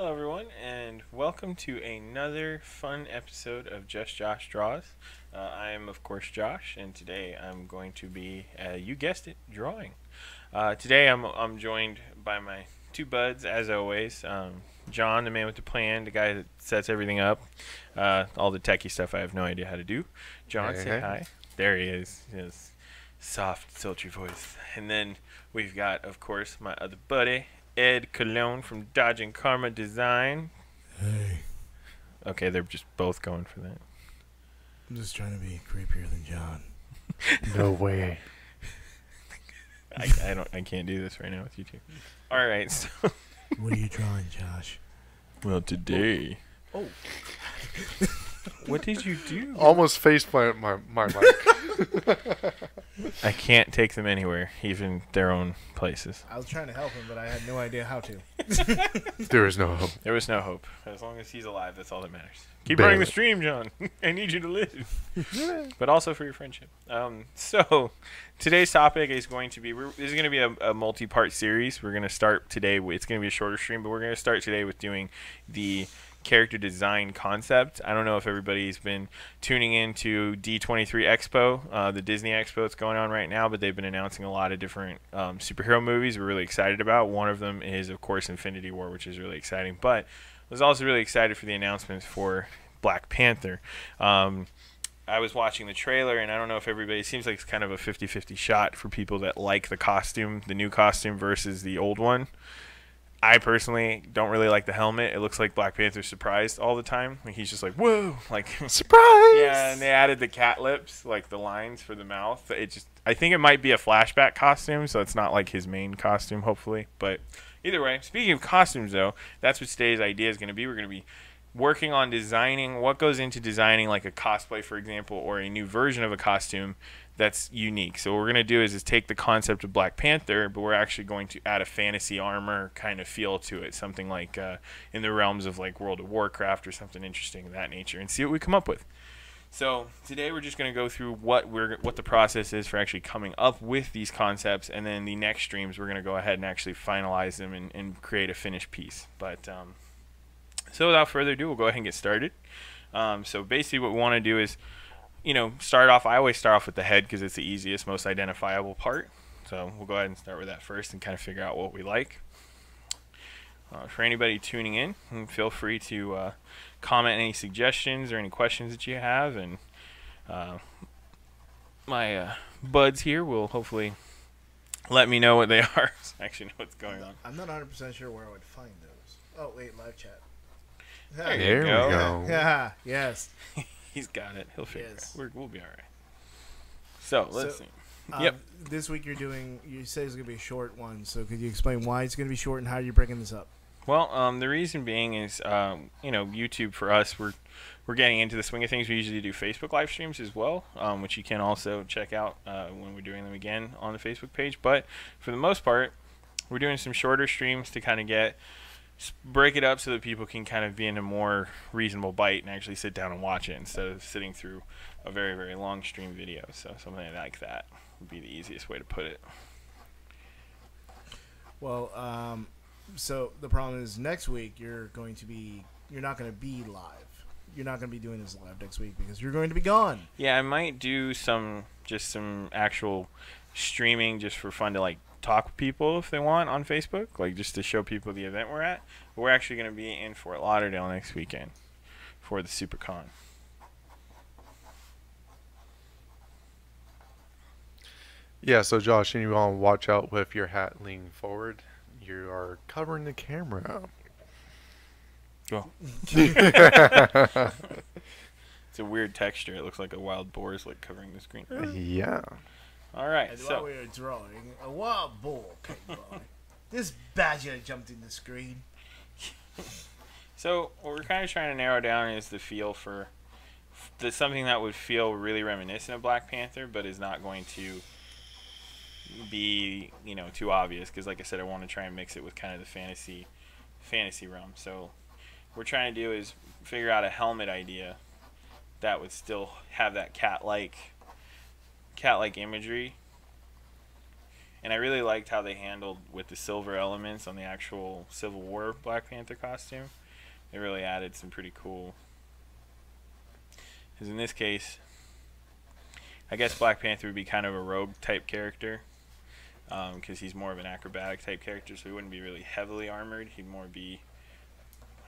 Hello, everyone, and welcome to another fun episode of Just Josh Draws. I am, of course, Josh, and today I'm going to be, you guessed it, drawing. Today I'm joined by my two buds, as always. John, the man with the plan, the guy that sets everything up, all the techie stuff I have no idea how to do. John, say hi. There he is. His soft, sultry voice. And then we've got, of course, my other buddy, Ed Cologne from Dodging Karma Design. Hey. Okay, they're just both going for that. I'm just trying to be creepier than John. No way. I can't do this right now with you two. All right, so What are you drawing, Josh? well today. Oh. What did you do? Almost faceplant my mic. I can't take them anywhere, even their own places. I was trying to help him, but I had no idea how to. There is no hope. There was no hope. As long as he's alive, that's all that matters. Keep Barely. running the stream, John. I need you to live. But also for your friendship. So today's topic is going to be, this is going to be a multi-part series. We're going to start today, it's going to be a shorter stream, but we're going to start today with doing the character design concept. I don't know if everybody's been tuning into D23 Expo, the Disney Expo that's going on right now, but they've been announcing a lot of different superhero movies we're really excited about. One of them is, of course, Infinity War, which is really exciting, but I was also really excited for the announcements for Black Panther. I was watching the trailer, and I don't know if everybody, it seems like it's kind of a 50-50 shot for people that like the costume, the new costume versus the old one. I personally don't really like the helmet. It looks like Black Panther's surprised all the time. Like he's just like, whoa, like Surprise! Yeah, and they added the cat lips, like the lines for the mouth. I think it might be a flashback costume, so it's not like his main costume, hopefully. But either way, speaking of costumes, though, that's what today's idea is going to be. We're going to be working on designing what goes into designing like a cosplay, for example, or a new version of a costume that's unique. So what we're going to do is take the concept of Black Panther, but we're actually going to add a fantasy armor kind of feel to it, something like in the realms of like World of Warcraft or something interesting of that nature, and see what we come up with. So today we're just going to go through what the process is for actually coming up with these concepts, and then the next streams we're going to go ahead and actually finalize them and create a finished piece. But so without further ado, we'll go ahead and get started. So basically what we want to do is, start off, I always start off with the head because it's the easiest, most identifiable part. So we'll go ahead and start with that first and kind of figure out what we like. For anybody tuning in, feel free to comment any suggestions or any questions that you have, and my buds here will hopefully let me know what they are, so I actually know what's going on. I'm not 100% sure where I would find those. Oh, wait, live chat. There we go. go. Yeah, yes. He's got it. He'll figure Yes. it out. We'll be all right. So let's see. Yep. This week you said it's going to be a short one, so could you explain why it's going to be short and how you're breaking this up? Well, the reason being is, YouTube for us, we're getting into the swing of things. We usually do Facebook live streams as well, which you can also check out when we're doing them again on the Facebook page. But for the most part, we're doing some shorter streams to kind of break it up so that people can kind of be in a more reasonable bite and actually sit down and watch it instead of sitting through a very, very long stream video. So something like that would be the easiest way to put it. Well, so the problem is next week you're not going to be live. You're not going to be doing this live next week because you're going to be gone. Yeah, I might do some actual streaming just for fun to like talk with people if they want on Facebook, like just to show people the event we're at. But we're actually going to be in Fort Lauderdale next weekend for the SuperCon. Yeah, so Josh, you want to watch out with your hat leaning forward. You are covering the camera. Well, it's a weird texture. It looks like a wild boar is like covering the screen. Yeah. All right, And so while we were drawing, a wild bull came by. This badger jumped in the screen. So what we're kind of trying to narrow down is the feel for something that would feel really reminiscent of Black Panther, but is not going to be too obvious, because like I said, I want to try and mix it with kind of the fantasy realm. So what we're trying to do is figure out a helmet idea that would still have that cat-like imagery And I really liked how they handled with the silver elements on the actual Civil War Black Panther costume. They really added some pretty cool. Because in this case, I guess Black Panther would be kind of a rogue type character. Because he's more of an acrobatic type character, so he wouldn't be really heavily armored. He'd more be,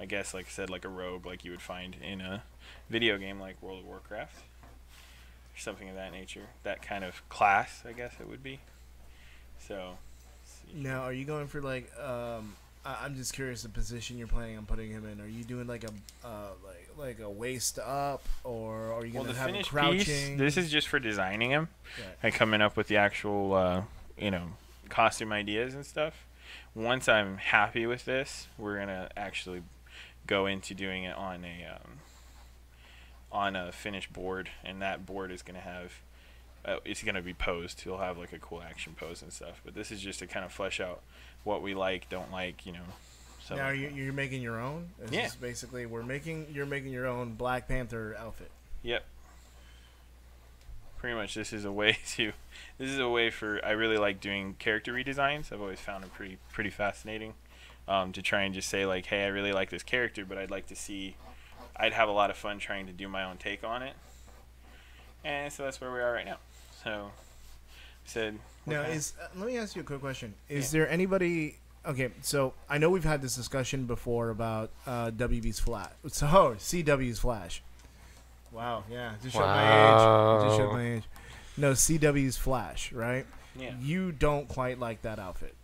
I guess, like I said, like a rogue, like you would find in a video game like World of Warcraft, or something of that nature. That kind of class, I guess it would be. So. Now, are you going for like? I'm just curious the position you're planning on putting him in. Are you doing like a like a waist up, or are you going to have him crouching? Piece, this is just for designing him, right, and coming up with the actual. Costume ideas and stuff. Once I'm happy with this, we're gonna actually go into doing it on a finished board, and that board is gonna have it's gonna be posed. You'll have like a cool action pose and stuff. But this is just to kind of flesh out what we like, don't like, Now you're making your own. Yeah. Basically, you're making your own Black Panther outfit. Yep. Pretty much, this is a way for. I really like doing character redesigns. I've always found it pretty fascinating, to try and just say like, hey, I really like this character, but I'd like to see. I'd have a lot of fun trying to do my own take on it, and so that's where we are right now. So, I said. Now, let me ask you a quick question. Is there anybody? Okay, so I know we've had this discussion before about WB's CW's Flash. Wow, yeah. Just showed my age. No, CW's Flash, right? Yeah. You don't quite like that outfit.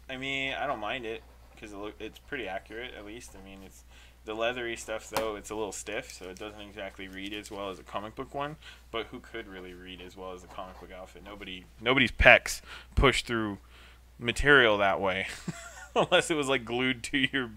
I mean, I don't mind it because it's pretty accurate, at least. I mean, it's the leathery stuff, though. It's a little stiff, so it doesn't exactly read as well as a comic book one. But who could really read as well as a comic book outfit? Nobody's pecs push through material that way, unless it was like glued to your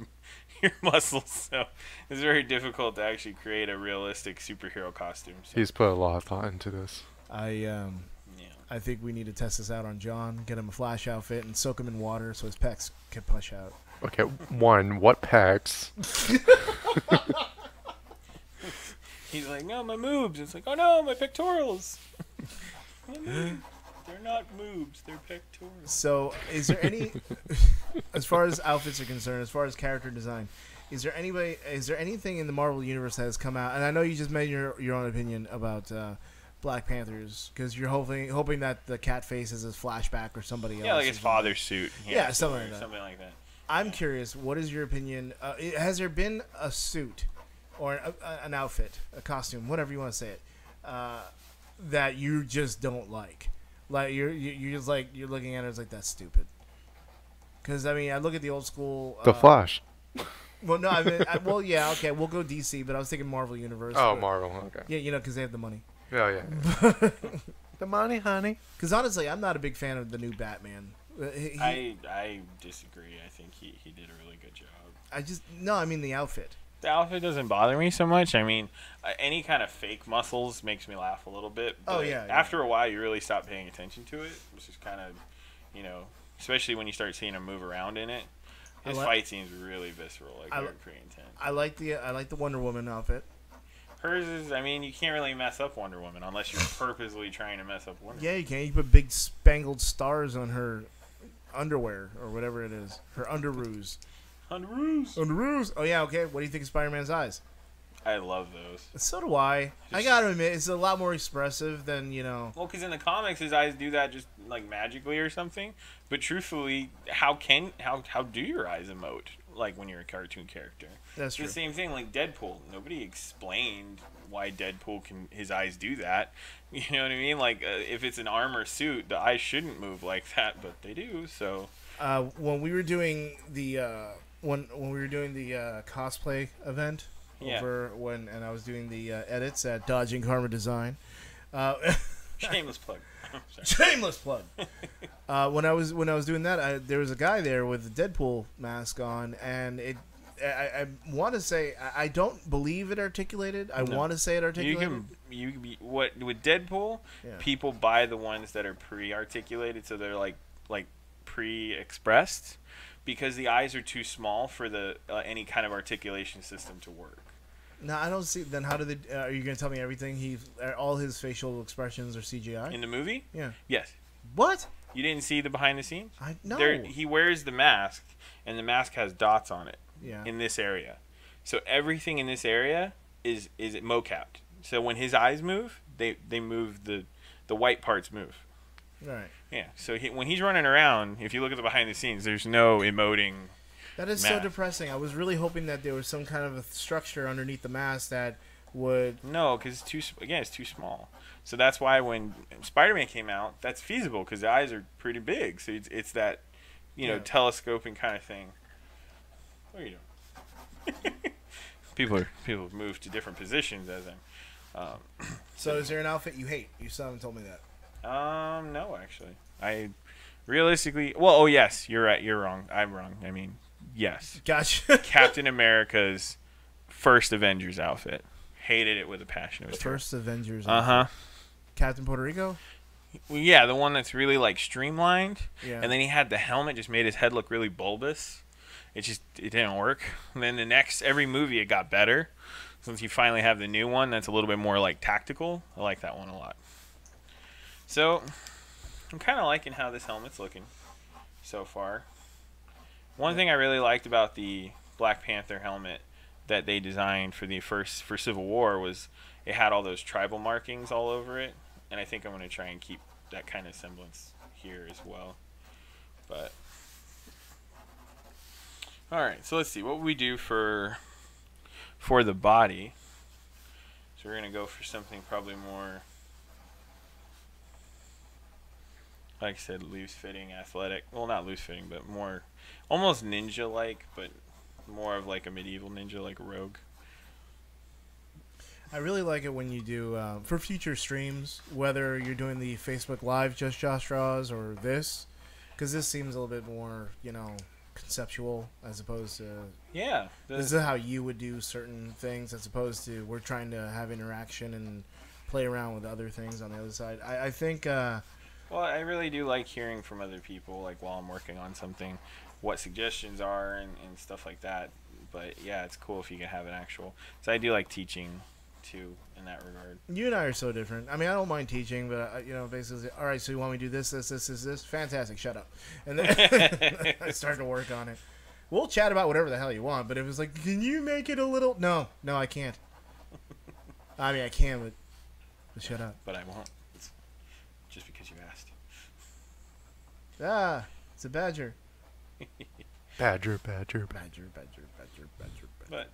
muscles. So it's very difficult to actually create a realistic superhero costume. So. He's put a lot of thought into this. I think we need to test this out on John. Get him a Flash outfit and soak him in water so his pecs can push out. Okay, what pecs? He's like, no, my moobs. It's like, oh no, my pectorals. My moobs. They're not moobs, they're pectorals. So, is there any, as far as outfits are concerned, as far as character design, is there anything in the Marvel universe that has come out? And I know you just made your own opinion about Black Panthers because you're hoping that the cat face is his flashback or somebody else. Yeah, like his father's suit. Yeah, something like that. Something like that. I'm curious, what is your opinion? Has there been a suit or an outfit, a costume, whatever you want to say it, that you just don't like? Like you're just like you're looking at it as like that's stupid. Because I mean I look at the old school. The Flash. Well, no, I mean, yeah, okay, we'll go DC, but I was thinking Marvel Universe. Oh, Marvel, okay. Yeah, because they have the money. Yeah. The money, honey. Because honestly, I'm not a big fan of the new Batman. I disagree. I think he did a really good job. I mean the outfit. The outfit doesn't bother me so much. I mean, any kind of fake muscles makes me laugh a little bit. But after a while, you really stop paying attention to it, which is kind of, especially when you start seeing him move around in it. His fight scene's really visceral, pretty intense. I like the Wonder Woman outfit. Hers is, I mean, you can't really mess up Wonder Woman unless you're purposely trying to mess up Wonder Woman. Yeah, you can. You put big spangled stars on her underwear or whatever it is. Her underoos. Underoos. Oh, yeah, okay. What do you think of Spider-Man's eyes? I love those. So do I. I gotta admit, it's a lot more expressive than, Well, because in the comics, his eyes do that just, like, magically or something. But truthfully, how do your eyes emote, like, when you're a cartoon character? That's true. The same thing, like Deadpool. Nobody explained why Deadpool his eyes do that. You know what I mean? Like, if it's an armor suit, the eyes shouldn't move like that, but they do, so... When we were doing the... When we were doing the cosplay event, and I was doing the edits at Dodging Karma Design. Shameless plug. Shameless plug. When I was doing that, there was a guy there with a Deadpool mask on, and I want to say I don't believe it articulated. I want to say it articulated. With Deadpool, people buy the ones that are pre-articulated, so they're like pre-expressed. Because the eyes are too small for the any kind of articulation system to work. No, I don't see. Then how do they? Are you going to tell me everything? All his facial expressions are CGI in the movie? Yeah. Yes. What? You didn't see the behind the scenes? No. He wears the mask, and the mask has dots on it. Yeah. In this area, so everything in this area is mocapped. So when his eyes move, they move, the white parts move. Right. Yeah. So when he's running around, if you look at the behind the scenes, there's no emoting. That is so depressing. I was really hoping that there was some kind of a structure underneath the mask that would. No, because it's too small. So that's why when Spider-Man came out, that's feasible because the eyes are pretty big. So it's that, telescoping kind of thing. What are you doing? people move to different positions as I'm. So is there an outfit you hate? You still haven't told me that. No, actually. I realistically, well, oh yes, you're right. You're wrong. I'm wrong. I mean, yes. Gotcha. Captain America's first Avengers outfit. Hated it with a passion. It was first Avengers. Captain Puerto Rico. Well, yeah, the one that's really like streamlined. Yeah. And then he had the helmet, just made his head look really bulbous. It didn't work. And then every movie it got better. Since you finally have the new one that's a little bit more like tactical, I like that one a lot. So, I'm kind of liking how this helmet's looking so far. One thing I really liked about the Black Panther helmet that they designed for Civil War was it had all those tribal markings all over it, and I think I'm going to try and keep that kind of semblance here as well. But all right, so let's see what we do for the body. So we're going to go for something probably more, like I said, loose-fitting, athletic. Well, not loose-fitting, but more almost ninja-like, but more of like a medieval ninja, like a rogue. I really like it when you do, for future streams, whether you're doing the Facebook Live Just Josh Draws or this, because this seems a little bit more, conceptual as opposed to... Yeah. This is how you would do certain things as opposed to we're trying to have interaction and play around with other things on the other side. I think... well, I really do like hearing from other people, like while I'm working on something, what suggestions are and stuff like that. But yeah, it's cool if you can have an actual... So I do like teaching too in that regard. You and I are so different. I mean, I don't mind teaching, but basically, all right. So you want me to do this? Fantastic. Shut up. And then I start to work on it. We'll chat about whatever the hell you want, but it was like, can you make it a little? No, I can't. I mean, I can, but shut up. But I won't. It's just because you asked. Ah, it's a badger. Badger. But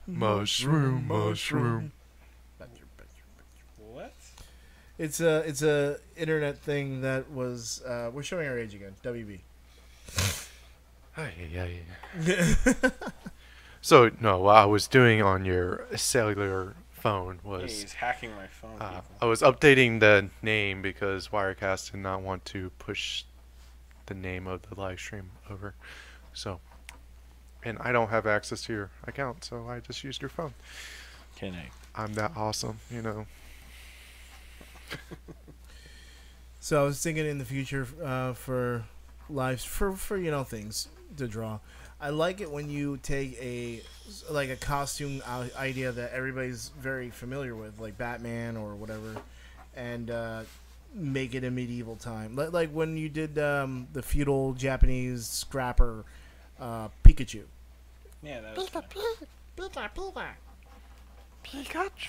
mushroom. what? It's a internet thing that was. We're showing our age again. WB. So no, what I was doing on your cellular phone was He's hacking my phone. I was updating the name because Wirecast did not want to push the name of the live stream over. So, and I don't have access to your account, so I just used your phone. Can I? I'm that awesome, So I was thinking in the future for lives for things to draw. I like it when you take a costume idea that everybody's very familiar with, like Batman or whatever, and make it a medieval time. Like when you did the feudal Japanese scrapper Pikachu. Yeah, that was fun. Pikachu.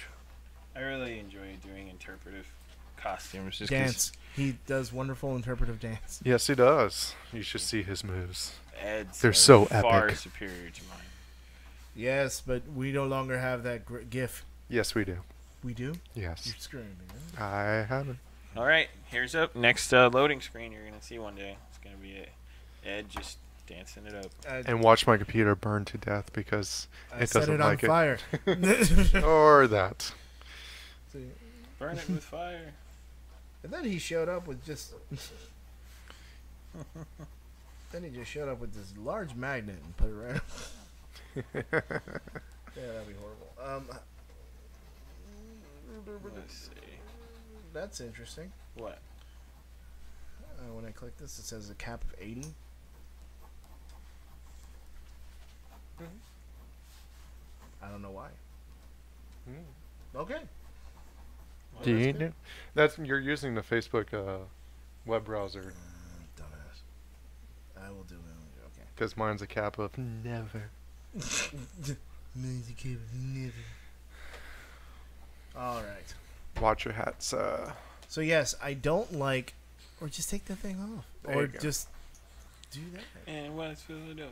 I really enjoy doing interpretive costumes. Just Dance. He does wonderful interpretive dance. Yes, he does. You should see his moves. Ed's They're so far epic. superior to mine. Yes, but we no longer have that GIF. Yes, we do. We do? Yes. You're screwing me, man. I haven't. All right, here's up. Next loading screen you're going to see one day. It's going to be Ed just dancing it up. And watch my computer burn to death because I it set doesn't it on like fire. it. Or that. Burn it with fire. And then he showed up with just... Then he just showed up with this large magnet and put it right. Yeah, that'd be horrible. Let's see. That's interesting. What? When I click this, it says a cap of 80. I don't know why. Okay. Do you know? That's you're using the Facebook web browser I will do it. Okay. Because mine's a cap of never. All right. Watch your hats. So yes, I don't like, or just take the thing off, There or you go. just do that. And West Philadelphia.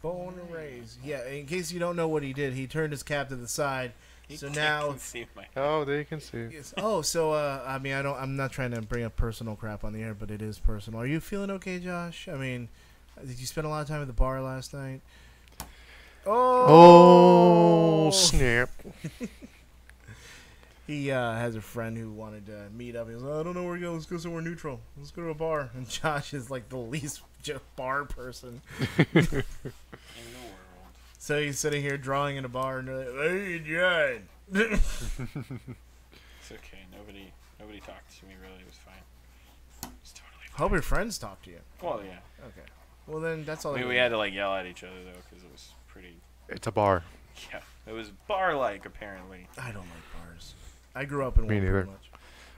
Born and raised. Yeah. In case you don't know what he did, he turned his cap to the side. So You now. can see my Oh, there you can see. Yes. Oh, so I mean, I'm not trying to bring up personal crap on the air, but it is personal. Are you feeling okay, Josh? I mean, did you spend a lot of time at the bar last night? Oh, snap. He has a friend who wanted to meet up. He was like, I don't know where to go. Let's go somewhere neutral. Let's go to a bar. And Josh is like the least bar person. in the world. So he's sitting here drawing in a bar, and they're like, hey, John. It's okay. Nobody talked to me really. It was fine. It's totally fine. Hope your friends talk to you. Well, yeah. Okay. Well, then that's all. I mean, we had to like yell at each other though because it was pretty. It's a bar. Yeah, it was bar-like apparently. I don't like bars. I grew up in Me one neither. pretty much.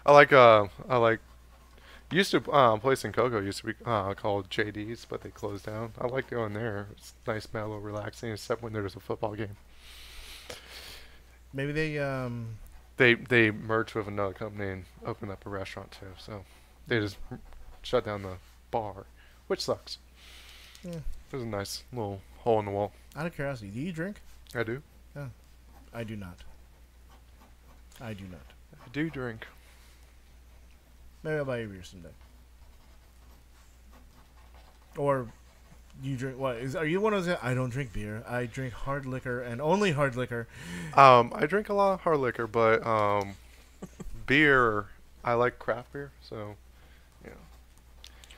I like. Used to place in Cocoa used to be called JD's, but they closed down. I like going there. It's nice, mellow, relaxing, except when there's a football game. Maybe they They merged with another company and opened up a restaurant too. So they just shut down the bar, which sucks. Yeah. It was a nice little hole in the wall. Out of curiosity, do you drink? I do. I do not. I do not. I do drink. Maybe I'll buy you a beer someday. Or you drink what? Are you one of those? I don't drink beer. I drink hard liquor and only hard liquor. I drink a lot of hard liquor, but beer. I like craft beer, so yeah.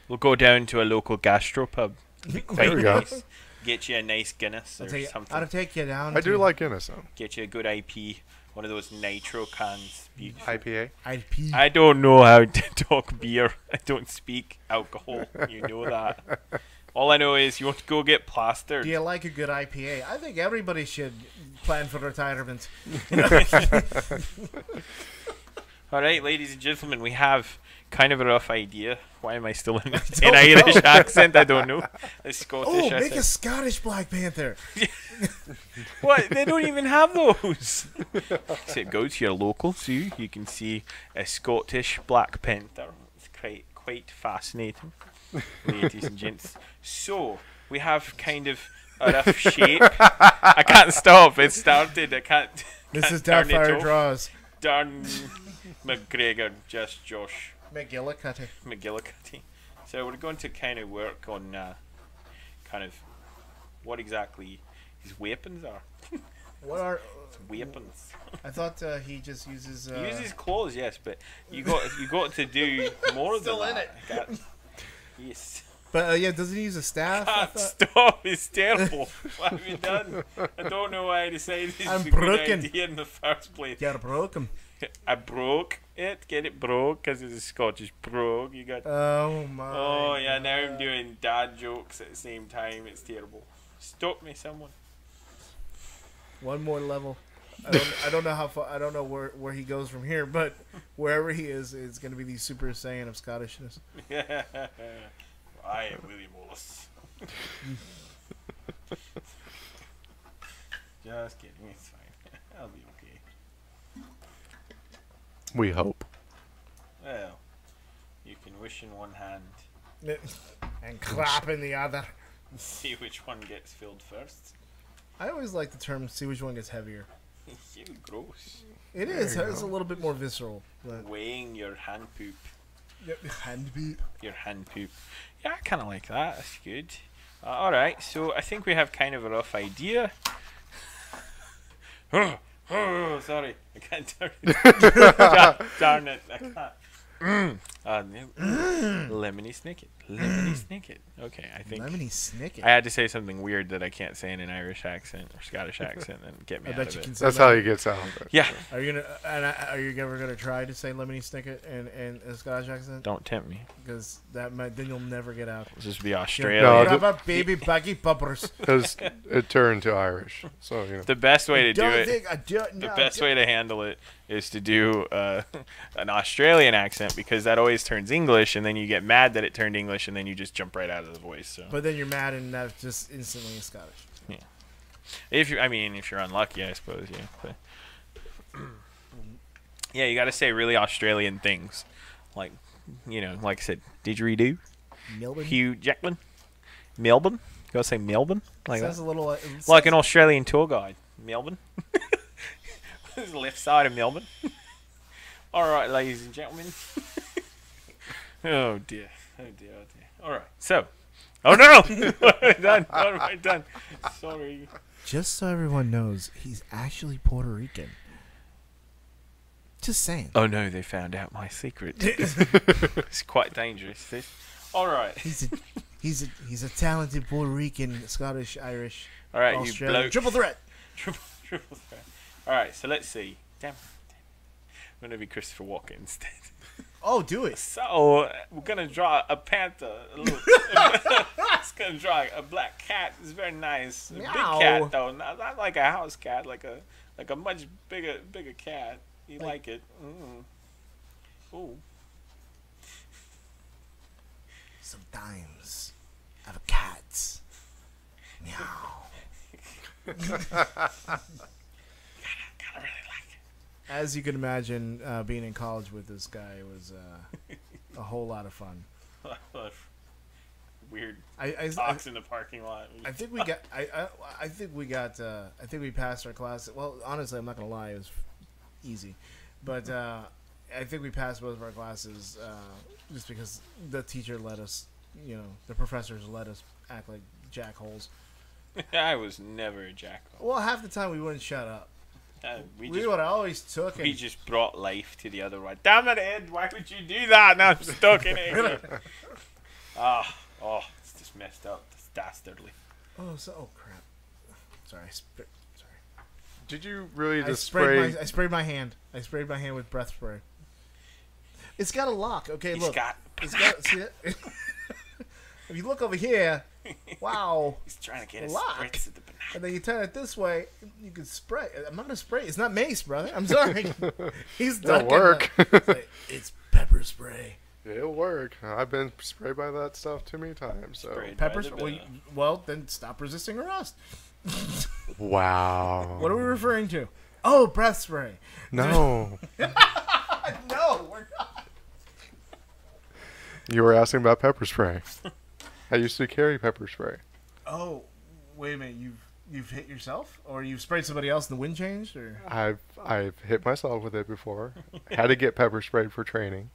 We'll go down to a local gastropub. There we go. Nice. Get you a nice Guinness or something. I'll take you down. I do like Guinness though. Get you a good IP. One of those nitro cans. Beautiful. IPA. I'd pee. I don't know how to talk beer. I don't speak alcohol. You know that. All I know is you want to go get plastered. Do you like a good IPA? I think everybody should plan for retirement. All right, ladies and gentlemen, we have kind of a rough idea. Why am I still in an Irish accent? I don't know. A Scottish Make a accent. Scottish Black Panther. What? They don't even have those. So go to your local zoo. You can see a Scottish Black Panther. It's quite fascinating, ladies and gents. So we have kind of a rough shape. I can't stop. It started. I can't. This can't is turn it Doubtfire off. Draws. Darn McGregor, just Josh McGillicuddy. McGillicuddy. So we're going to kind of work on kind of what exactly his weapons are. What are Weapons. I thought he just uses. He uses claws, yes, but you got to do more than Still in that. Yes. But yeah, doesn't he use a staff? I Can't thought? stop. It's terrible. What have you done? I don't know why I decided this I'm was a good broken. idea in the first place. Gotta broke him. I broke it. Get it broke because it's a Scottish brogue. You got. Oh my. Oh yeah, now I'm God. doing dad jokes at the same time. It's terrible. Stop me, someone. One more level. I don't know how far. I don't know where he goes from here, but wherever he is gonna be the Super Saiyan of Scottishness. I am William Wallace. Just kidding. It's fine. I'll be okay. We hope. Well, you can wish in one hand, And clap in the other. see which one gets filled first. I always like the term "see which one gets heavier." You gross. It There is. you It's a go. little bit more visceral. But Weighing your hand poop. yep, hand beat. Your hand poop. Yeah, I kind of like that. That's good. Alright, so I think we have kind of a rough idea. Oh, sorry. I can't turn it. Darn it. I can't. Lemony Snicket. Lemony Snicket. Okay, I think Lemony Snicket. I had to say something weird that I can't say in an Irish accent or Scottish accent and get me I out bet of you it. can say That's that. how he gets out. Yeah, Are you gonna are you ever gonna try to say Lemony Snicket in a Scottish accent? don't tempt me. Because then you'll never get out. This just be No, Australia. the- Grab a baby baggy puppers. Because it turned to Irish. So, you know. The best way to do Don't it. think I do. The best way to handle it is to do an Australian accent because that always voice turns English, and then you get mad that it turned English, and then you just jump right out of the voice. So. But then you're mad, and that's just instantly Scottish. Yeah. If you're unlucky, I suppose. Yeah. But yeah, you got to say really Australian things, like like I said, didgeridoo, Melbourne. Hugh Jackman, Melbourne. You got to say Melbourne, like Sounds that. a little Like an Australian tour guide, Melbourne. The left side of Melbourne. All right, ladies and gentlemen. Oh dear. All right. So. Oh no! What have I done? What have I done? Sorry. Just so everyone knows, he's actually Puerto Rican. Just saying. Oh no! They found out my secret. It's quite dangerous. This. All right. He's a talented Puerto Rican, Scottish, Irish. All right, Australian. you bloke. Triple threat. Triple threat. All right. So let's see. Damn. I'm gonna be Christopher Walken instead. Oh, do it. So we're gonna draw a panther. It's gonna draw a black cat. It's very nice. A big Meow. cat though, not like a house cat, like a much bigger cat. You like it? Ooh. Sometimes I have a cat. Meow. Gotta really like it. As you can imagine, being in college with this guy was a whole lot of fun. Weird I talks in the parking lot. I think we got. I think we got. I think we passed our class. Well, honestly, I'm not gonna lie. It was easy, but I think we passed both of our classes just because the teacher let us. The professors let us act like jackholes. I was never a jackal. Well, half the time we wouldn't shut up. We would always took. We just brought life to the other one. Damn it, Ed! Why would you do that? Now I'm stuck in it. It's just messed up. It's dastardly. Oh crap! Sorry, sorry. Did you really I just sprayed spray? I sprayed my hand. I sprayed my hand with breath spray. It's got a lock. Okay, look. It's got. See it? If you look over here, wow. He's trying to get his lock. spritz at the banana. And then you turn it this way, you can spray. I'm not gonna spray. It's not mace, brother. I'm sorry. He's It'll ducking work. It's pepper spray. It'll work. I've been sprayed by that stuff too many times. So Sprayed. Pepper By the spray. banana. Well, then stop resisting arrest. wow. What are we referring to? Oh, breath spray. No. No, we're not. You were asking about pepper spray. I used to carry pepper spray. Oh, wait a minute. You've hit yourself, or you've sprayed somebody else and the wind changed, or I've hit myself with it before. Had to get pepper sprayed for training.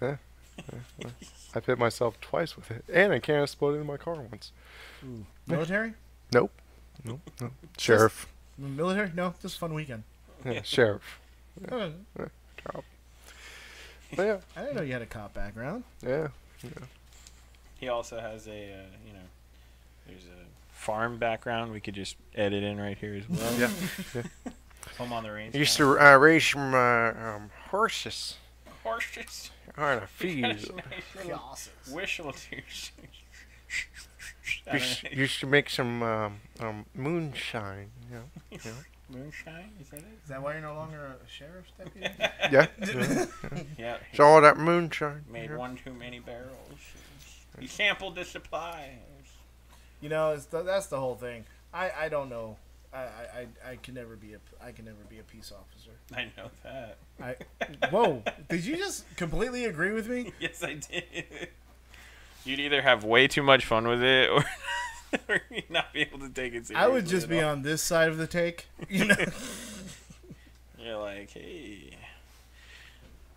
I've hit myself twice with it, and a can exploded in my car once. Ooh. Military? Nope. Sheriff. Military? No, just fun weekend. Yeah, sheriff. Oh, Cop. But yeah. I didn't know you had a cop background. Yeah. He also has a, there's a farm background. We could just edit in right here as well. Yeah. Home on the range. I used to raise some horses Horses. on a field. Whistle Used to make some moonshine. Moonshine? Is that it? Is that why you're no longer a sheriff's deputy? Yeah. Yeah. It's all that moonshine. Made one too many barrels. He sampled the supply. That's the whole thing. I don't know. I can never be a peace officer. I know that. Whoa! Did you just completely agree with me? Yes, I did. You'd either have way too much fun with it, or you'd not be able to take it seriously. I would just at be all. on this side of the take. You're like, hey,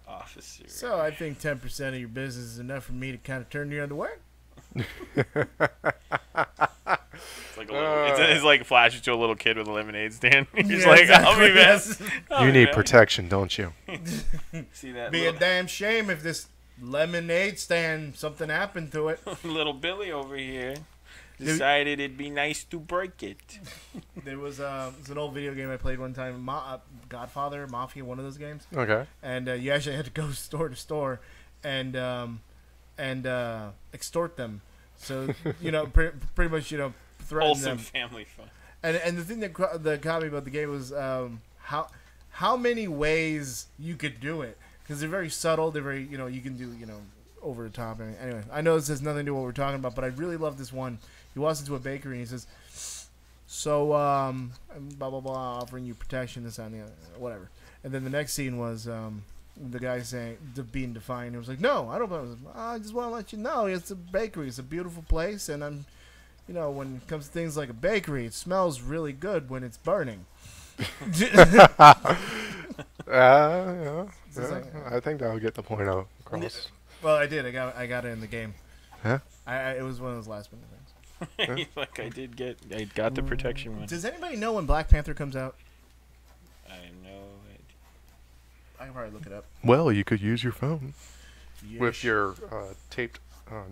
officer. So I think 10% of your business is enough for me to kind of turn you underwear. It's like a little, it's like flashes to a little kid with a lemonade stand. He's Yeah, like, exactly, I'll be yes. back. You need protection, don't you? See that Be a damn shame if this lemonade stand something happened to it. little Billy over here decided it'd be nice to break it. There was it's an old video game I played one time, Godfather, Mafia, one of those games, Okay. and you actually had to go store to store and extort them. So pretty much threaten Wholesome them. family fun. And the thing that got me about the game was how many ways you could do it. because they're very subtle. They're very, you can do, over the top. Anyway, I know this has nothing to do with what we're talking about, but I really love this one. He walks into a bakery and he says, "So, blah blah blah, offering you protection, this and the other, whatever." And then the next scene was the guy saying, being defiant. He was like, "No, I don't. I just want to let you know, it's a bakery. It's a beautiful place, and I'm, when it comes to things like a bakery, it smells really good when it's burning." Yeah. I think that'll get the point across. Well, I did. I got it in the game. Huh? It was one of those last minute things. He's like, I got the protection one. Does anybody know when Black Panther comes out? I know it. I can probably look it up. Well, you could use your phone Yes. with your taped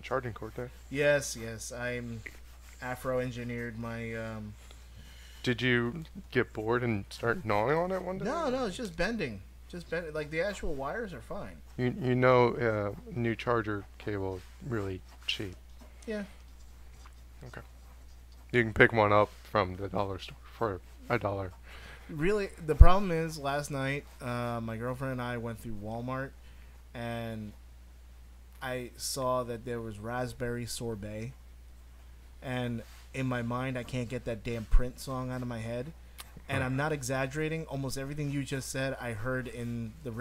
charging cord there. Yes. I'm Afro-engineered my. Did you get bored and start gnawing on it one day? No, it's just bending. Like the actual wires are fine. New charger cable is really cheap. Yeah. Okay. You can pick one up from the dollar store for $1. Really, the problem is last night, my girlfriend and I went through Walmart, and I saw that there was raspberry sorbet, and in my mind, I can't get that damn Prince song out of my head. And I'm not exaggerating. Almost everything you just said, I heard in the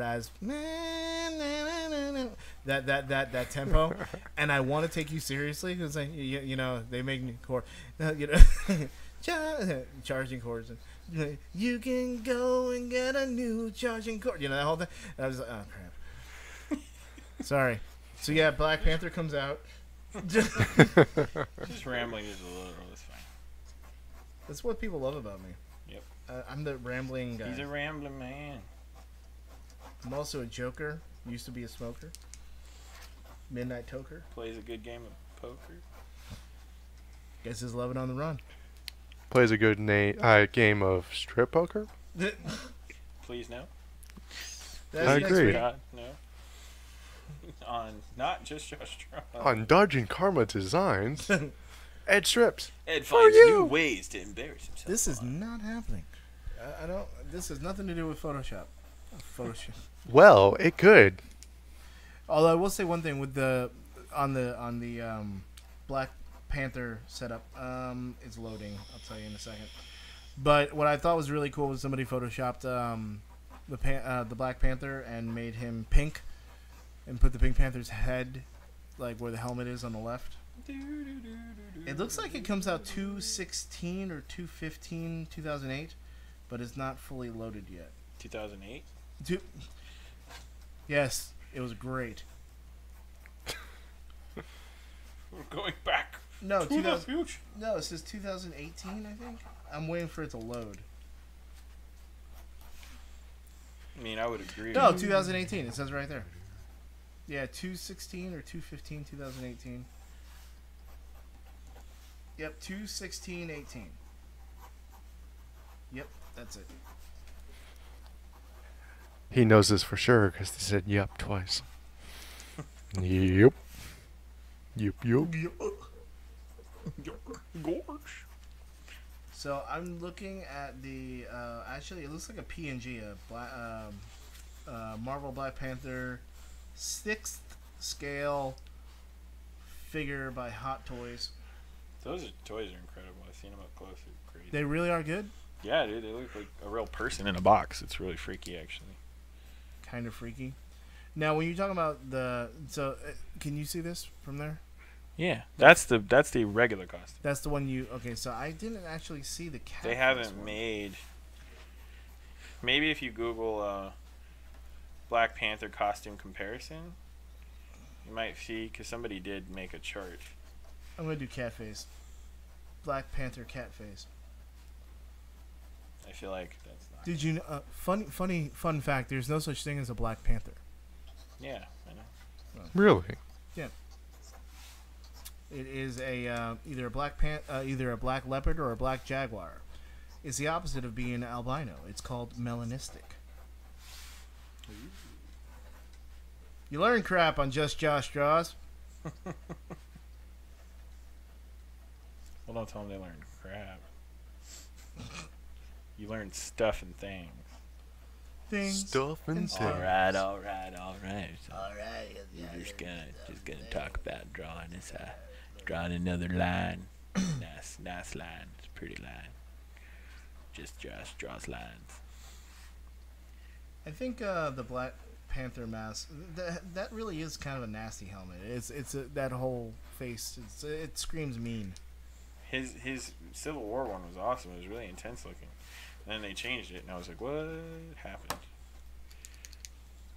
that tempo. And I want to take you seriously because they make me chord, charging chords. And, you can go and get a new charging cord. That whole thing. I was like, oh crap. Sorry. So yeah, Black Panther comes out. Just rambling is a little. That's fine. That's what people love about me. Yep. I'm the rambling guy. He's a rambling man. I'm also a joker. Used to be a smoker. Midnight toker. Plays a good game of poker. Guess he's loving on the run. Plays a good game of strip poker. Please no. That's I next agree. week. God, no. On not just Josh Draws. On Dodging Karma Designs, Ed strips. Ed For finds you. new ways to embarrass himself. This is not happening. I don't. This has nothing to do with Photoshop. Well, it could. Although I will say one thing with the on the Black Panther setup. It's loading. I'll tell you in a second. But what I thought was really cool was somebody photoshopped the Black Panther and made him pink, and put the Pink Panther's head like where the helmet is on the left. It looks like it comes out 2/16 or 2/15/2008, but it's not fully loaded yet. 2008? Yes, it was great. We're going back. No, to the future. No, it says 2018, I think. I'm waiting for it to load. I mean, I would agree. No, 2018. It says right there. Yeah, 2/16 or 2/15/2018. Yep, 2/16/18. Yep, that's it. He knows this for sure because they said "yep" twice. Yep. Yep. Gorge. So I'm looking at the. Actually, it looks like a PNG, Marvel Black Panther 6th scale figure by Hot Toys. Those toys are incredible. I've seen them up close. They're crazy. They really are good. Yeah, dude. They look like a real person in a box. It's really freaky, actually. Kind of freaky. Now, when you're talking about can you see this from there? Yeah, that's the regular costume. That's the one you. Okay, so I didn't actually see the cat. They haven't made. Maybe if you Google Black Panther costume comparison, you might see because somebody did make a chart. I'm gonna do cat face. Black Panther cat face. I feel like that's not. Did you know? Fun fact. There's no such thing as a Black Panther. Yeah, I know. Really? Yeah. It is either a black leopard or a black jaguar. It's the opposite of being albino. It's called melanistic. You learn crap on Just Josh Draws. Well, don't tell them they learned crap. You learn stuff and things. things. Stuff and and things. stuff. All right. So Alright. we're just gonna talk about drawing this. Drawing another line. nice line. It's a pretty line. Just Josh draws lines. I think the Black Panther mask that really is kind of a nasty helmet. That whole face. It screams mean. His Civil War one was awesome. It was really intense looking. And then they changed it, and I was like, what happened?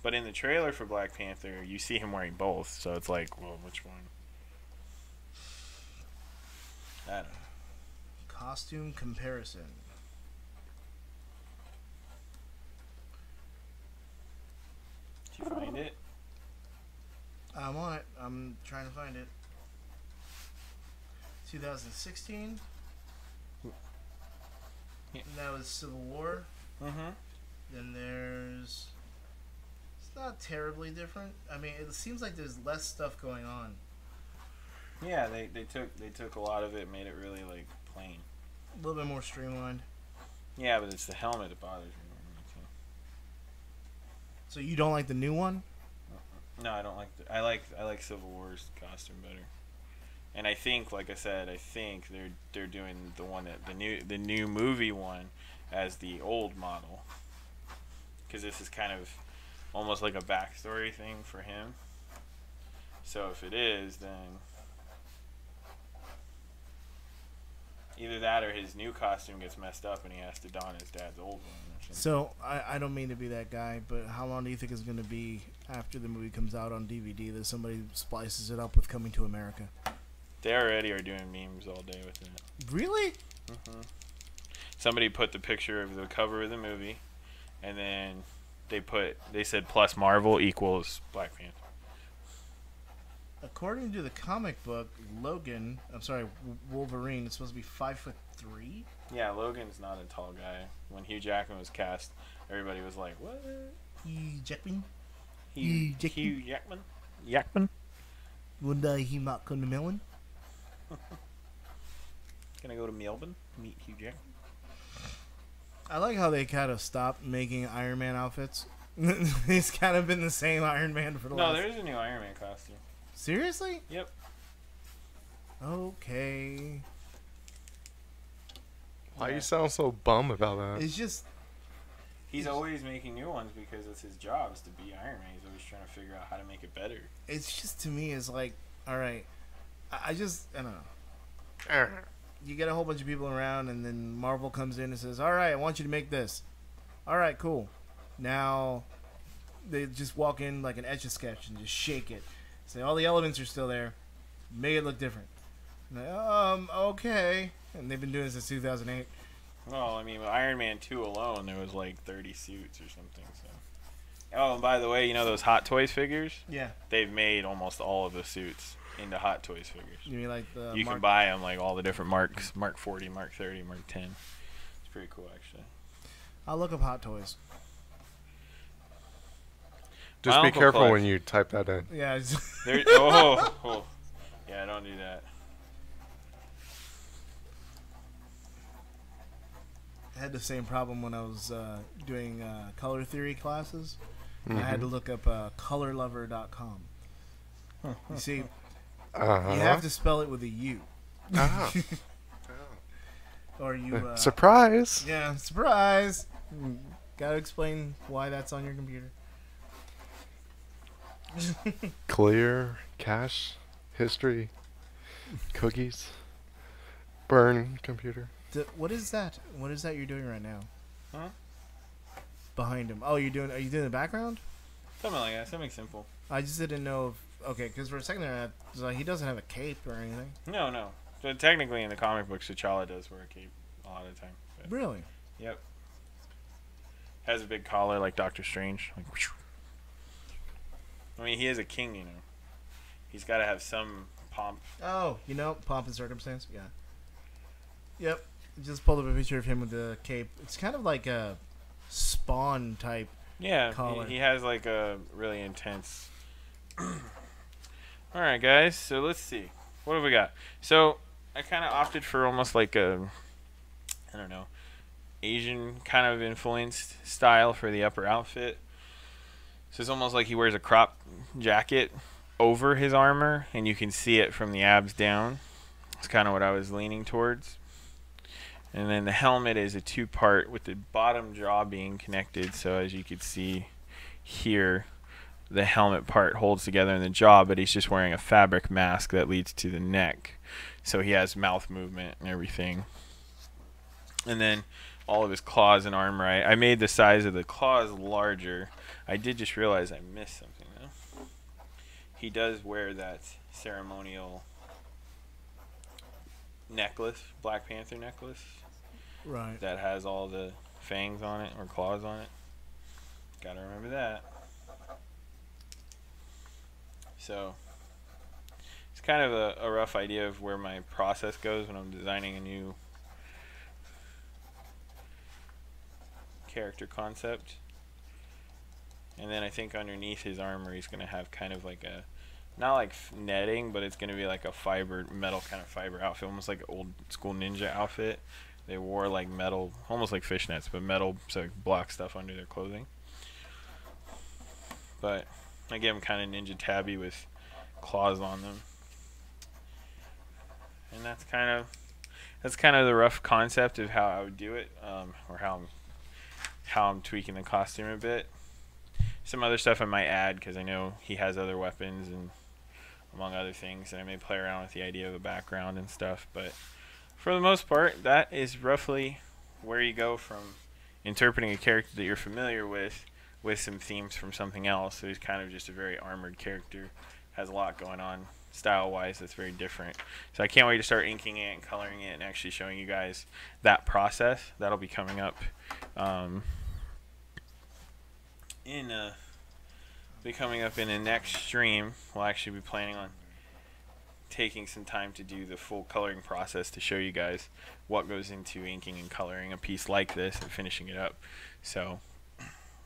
But in the trailer for Black Panther, you see him wearing both, so it's like, well, which one? I don't know. Costume comparison. Did you find it? I'm on it. I'm trying to find it. 2016. Yeah. That was Civil War. Mm-hmm. Then there's. It's not terribly different. I mean, it seems like there's less stuff going on. Yeah, they took a lot of it, made it really like plain. A little bit more streamlined. Yeah, but it's the helmet that bothers me. So you don't like the new one? No, I don't like. I like Civil War's costume better. And I think, like I said, they're doing the one that the new movie one as the old model, because this is kind of almost like a backstory thing for him. So if it is, then either that or his new costume gets messed up and he has to don his dad's old one. Or something. So I don't mean to be that guy, but how long do you think it's going to be after the movie comes out on DVD that somebody splices it up with Coming to America? They already are doing memes all day with it. Really? Mm-hmm. Somebody put the picture of the cover of the movie, and then they said plus Marvel equals Black Panther. According to the comic book, Wolverine is supposed to be 5'3". Yeah, Logan's not a tall guy. When Hugh Jackman was cast, everybody was like, "What? Hugh Jackman? Hugh Jackman? Jackman? One day he might come to Melon. Gonna go to Melbourne, meet Hugh Jackman." I like how they kind of stopped making Iron Man outfits. He's kind of been the same Iron Man for the last... No, there is a new Iron Man costume. Seriously? Yep. Okay. Why you sound so bummed about that? It's just... He's always making new ones because it's his job is to be Iron Man. He's always trying to figure out how to make it better. It's just, to me, it's like, alright, I don't know. You get a whole bunch of people around, and then Marvel comes in and says, alright, I want you to make this. Alright, cool. Now, they just walk in like an Etch-a-Sketch and just shake it. Say, all the elements are still there. Make it look different. Like, okay. And they've been doing this since 2008. Well, I mean, with Iron Man 2 alone, there was like 30 suits or something. So. Oh, and by the way, you know those Hot Toys figures? Yeah. They've made almost all of the suits into Hot Toys figures. You mean like the You can buy them like all the different marks, Mark 40, Mark 30, Mark 10. It's pretty cool, actually. I'll look up Hot Toys. Just My be Uncle careful Clutch. when you type that in. Yeah. Oh. Yeah, don't do that. I had the same problem when I was doing color theory classes. I had to look up colorlover.com. You see, you have to spell it with a U. Or you... Surprise! Yeah, surprise! Gotta explain why that's on your computer. Clear, cache, history, cookies, burn computer. What is that? What is that you're doing right now? Huh? Behind him. Oh, are you doing the background? Something like that. Something simple. I just didn't know if... Okay, because for a second there, I was like, he doesn't have a cape or anything. No. So technically in the comic book, T'Challa does wear a cape a lot of the time. But, Really? yep. Has a big collar like Doctor Strange. Like, whoosh. I mean, he is a king, you know. He's got to have some pomp. Oh, pomp and circumstance? Yeah. Yep. Just pulled up a picture of him with the cape. It's kind of like a Spawn type. Yeah, collar. he has like a really intense... Alright, guys, so let's see. What have we got? So, I kind of opted for almost like a... I don't know. Asian kind of influenced style for the upper outfit. So it's almost like he wears a crop jacket over his armor, and you can see it from the abs down. That's kind of what I was leaning towards. And then the helmet is a two-part with the bottom jaw being connected. So as you can see here, the helmet part holds together in the jaw, but he's just wearing a fabric mask that leads to the neck. So he has mouth movement and everything. And then all of his claws and armor. I made the size of the claws larger. I did just realize I missed something though. He does wear that ceremonial necklace, Black Panther necklace. Right. That has all the fangs on it or claws on it. Gotta remember that. So it's kind of a rough idea of where my process goes when I'm designing a new character concept. And then I think underneath his armor he's gonna have kind of like a, not like netting, but it's gonna be like a fiber, metal kind of fiber outfit, almost like an old school ninja outfit. They wore like metal, almost like fishnets, but metal, so like block stuff under their clothing. But I give them kind of ninja tabby with claws on them, and that's kind of the rough concept of how I would do it, or how I'm tweaking the costume a bit. Some other stuff I might add because I know he has other weapons and among other things, and I may play around with the idea of a background and stuff. But for the most part, that is roughly where you go from interpreting a character that you're familiar with some themes from something else. So he's kind of just a very armored character, has a lot going on style-wise that's very different. So I can't wait to start inking it and coloring it and actually showing you guys that process. That'll be coming up in the next stream. We'll actually be planning on taking some time to do the full coloring process to show you guys what goes into inking and coloring a piece like this and finishing it up. So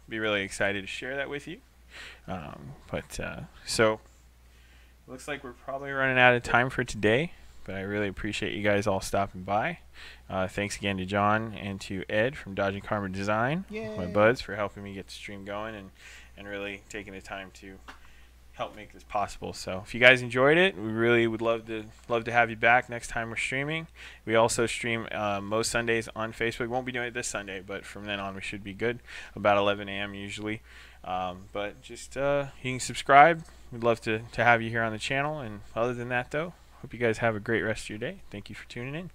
be really excited to share that with you. So looks like we're probably running out of time for today, but I really appreciate you guys all stopping by. Thanks again to John and to Ed from Dodging Karma Design, my buds, for helping me get the stream going and really taking the time to help make this possible. So if you guys enjoyed it, we really would love to have you back next time we're streaming. We also stream most Sundays on Facebook. Won't be doing it this Sunday, but from then on we should be good, about 11 a.m. usually. But just you can subscribe. We'd love to have you here on the channel. And other than that, though, hope you guys have a great rest of your day. Thank you for tuning in.